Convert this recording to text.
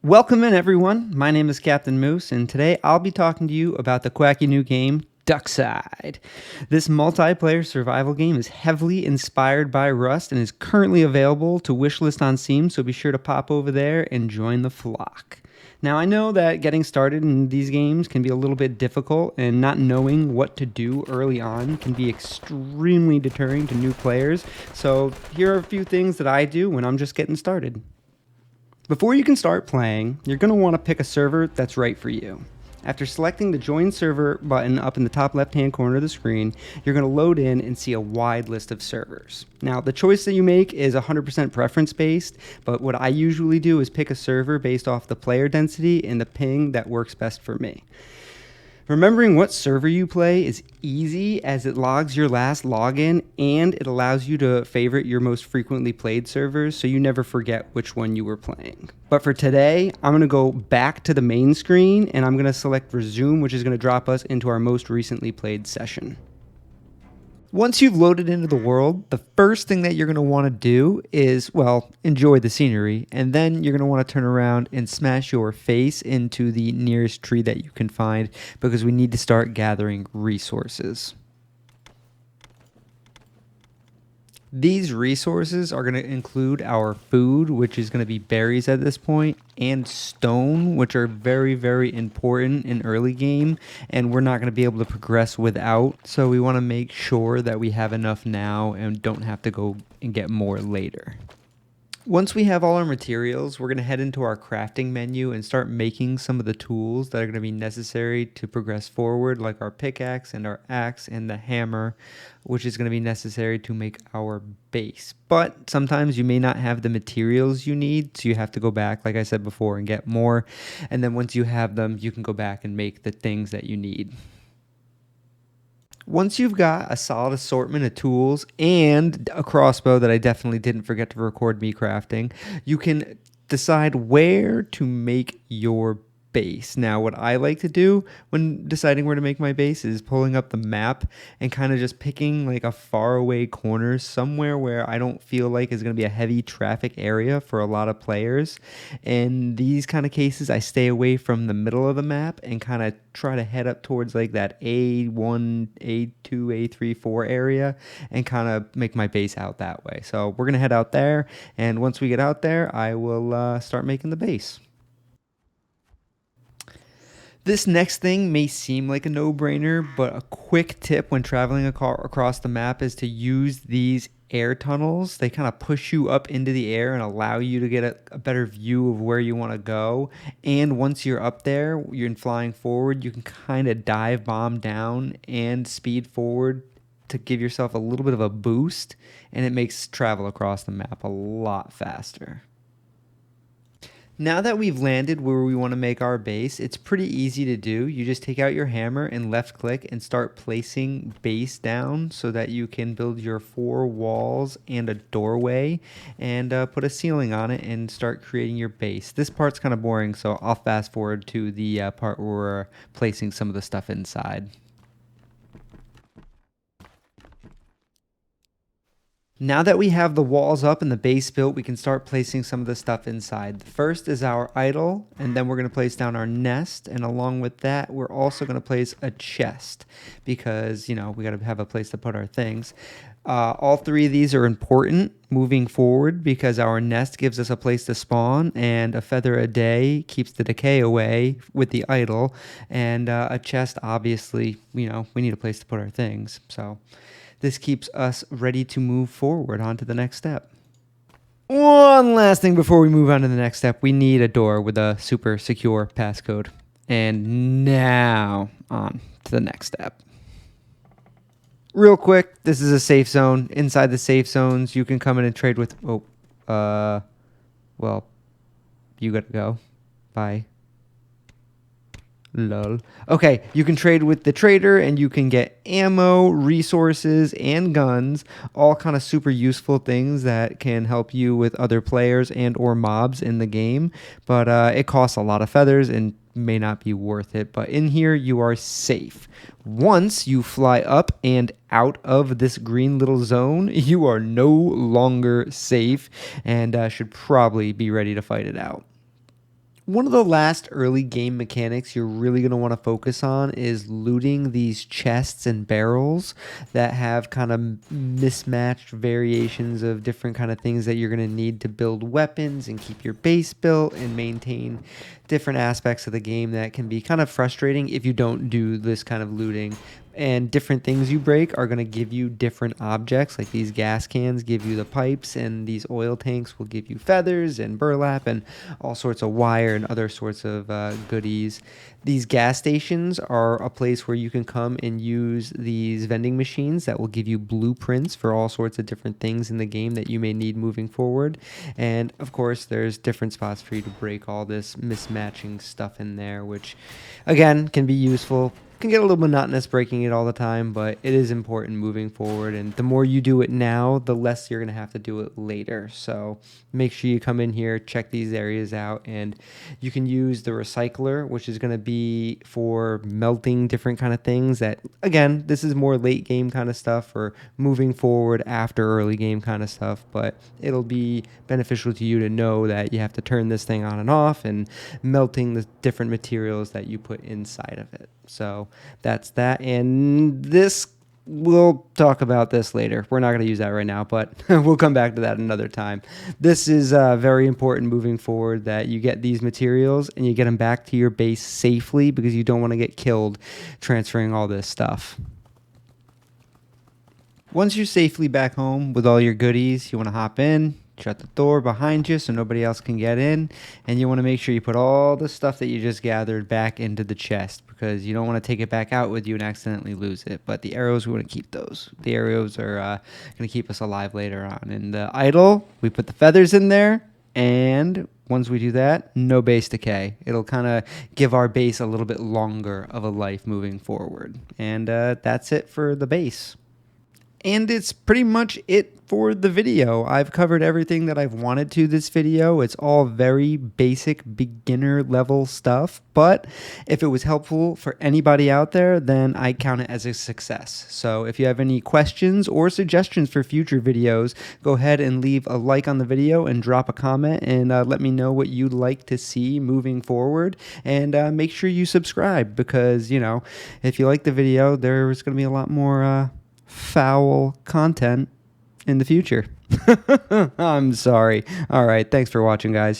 Welcome in, everyone. My name is Captain Moose, and today I'll be talking to you about the quacky new game, DUCKSIDE. This multiplayer survival game is heavily inspired by Rust and is currently available to wishlist on Steam, so be sure to pop over there and join the flock. Now, I know that getting started in these games can be a little bit difficult, and not knowing what to do early on can be extremely deterring to new players, so here are a few things that I do when I'm just getting started. Before you can start playing, you're going to want to pick a server that's right for you. After selecting the Join Server button up in the top left-hand corner of the screen, you're going to load in and see a wide list of servers. Now, the choice that you make is 100% preference-based, but what I usually do is pick a server based off the player density and the ping that works best for me. Remembering what server you play is easy as it logs your last login and it allows you to favorite your most frequently played servers so you never forget which one you were playing. But for today, I'm going to go back to the main screen and I'm going to select resume, which is going to drop us into our most recently played session. Once you've loaded into the world, the first thing that you're going to want to do is, well, enjoy the scenery, and then you're going to want to turn around and smash your face into the nearest tree that you can find because we need to start gathering resources. These resources are going to include our food, which is going to be berries at this point, and stone, which are very, very important in early game, and we're not going to be able to progress without. So we want to make sure that we have enough now and don't have to go and get more later. Once we have all our materials, we're going to head into our crafting menu and start making some of the tools that are going to be necessary to progress forward, like our pickaxe and our axe and the hammer, which is going to be necessary to make our base. But sometimes you may not have the materials you need, so you have to go back, like I said before, and get more. And then once you have them, you can go back and make the things that you need. Once you've got a solid assortment of tools and a crossbow that I definitely didn't forget to record me crafting, you can decide where to make your base. Now, what I like to do when deciding where to make my base is pulling up the map and kind of just picking like a faraway corner somewhere where I don't feel like is going to be a heavy traffic area for a lot of players. In these kind of cases, I stay away from the middle of the map and kind of try to head up towards like that A1, A2, A3, 4 area and kind of make my base out that way. So we're going to head out there, and once we get out there, I will start making the base. This next thing may seem like a no-brainer, but a quick tip when traveling across the map is to use these air tunnels. They kind of push you up into the air and allow you to get a better view of where you want to go. And once you're up there, you're flying forward, you can kind of dive bomb down and speed forward to give yourself a little bit of a boost, and it makes travel across the map a lot faster. Now that we've landed where we want to make our base, it's pretty easy to do. You just take out your hammer and left click and start placing base down so that you can build your 4 walls and a doorway and put a ceiling on it and start creating your base. This part's kind of boring, so I'll fast forward to the part where we're placing some of the stuff inside. Now that we have the walls up and the base built, we can start placing some of the stuff inside. The first is our idol, and then we're going to place down our nest, and along with that, we're also going to place a chest because, you know, we got to have a place to put our things. All 3 of these are important moving forward because our nest gives us a place to spawn, and a feather a day keeps the decay away with the idol, and a chest, obviously, you know, we need a place to put our things, so this keeps us ready to move forward on to the next step. One last thing before we move on to the next step, we need a door with a super secure passcode. And now on to the next step. Real quick, this is a safe zone. Inside the safe zones, you can come in and trade with, well, you gotta go. Bye. Lol. Okay, you can trade with the trader and you can get ammo, resources, and guns, all kind of super useful things that can help you with other players and or mobs in the game, but it costs a lot of feathers and may not be worth it. But in here you are safe. Once you fly up and out of this green little zone, you are no longer safe and should probably be ready to fight it out. One of the last early game mechanics you're really going to want to focus on is looting these chests and barrels that have kind of mismatched variations of different kind of things that you're going to need to build weapons and keep your base built and maintain different aspects of the game that can be kind of frustrating if you don't do this kind of looting. And different things you break are going to give you different objects. Like these gas cans give you the pipes, and these oil tanks will give you feathers and burlap and all sorts of wire and other sorts of goodies. These gas stations are a place where you can come and use these vending machines that will give you blueprints for all sorts of different things in the game that you may need moving forward. And of course, there's different spots for you to break all this mismatching stuff in there, which again can be useful. Can get a little monotonous breaking it all the time, but it is important moving forward, and the more you do it now, the less you're going to have to do it later. So make sure you come in here, check these areas out, and you can use the recycler, which is going to be for melting different kind of things that, again, this is more late game kind of stuff or moving forward after early game kind of stuff, but it'll be beneficial to you to know that you have to turn this thing on and off and melting the different materials that you put inside of it. So that's that, and this, we'll talk about this later. We're not going to use that right now, but we'll come back to that another time. This is very important moving forward, that you get these materials and you get them back to your base safely, because you don't want to get killed transferring all this stuff. Once you're safely back home with all your goodies, you want to hop in, shut the door behind you so nobody else can get in, and you want to make sure you put all the stuff that you just gathered back into the chest, because you don't want to take it back out with you and accidentally lose it. But the arrows, we want to keep those. The arrows are going to keep us alive later on. And the idol, we put the feathers in there, and once we do that, no base decay. It'll kind of give our base a little bit longer of a life moving forward. And that's it for the base. And it's pretty much it for the video. I've covered everything that I've wanted to this video. It's all very basic beginner level stuff, but if it was helpful for anybody out there, then I count it as a success. So if you have any questions or suggestions for future videos, go ahead and leave a like on the video and drop a comment, and let me know what you'd like to see moving forward. And make sure you subscribe, because, you know, if you like the video, there's going to be a lot more foul content in the future. I'm sorry. All right. Thanks for watching, guys.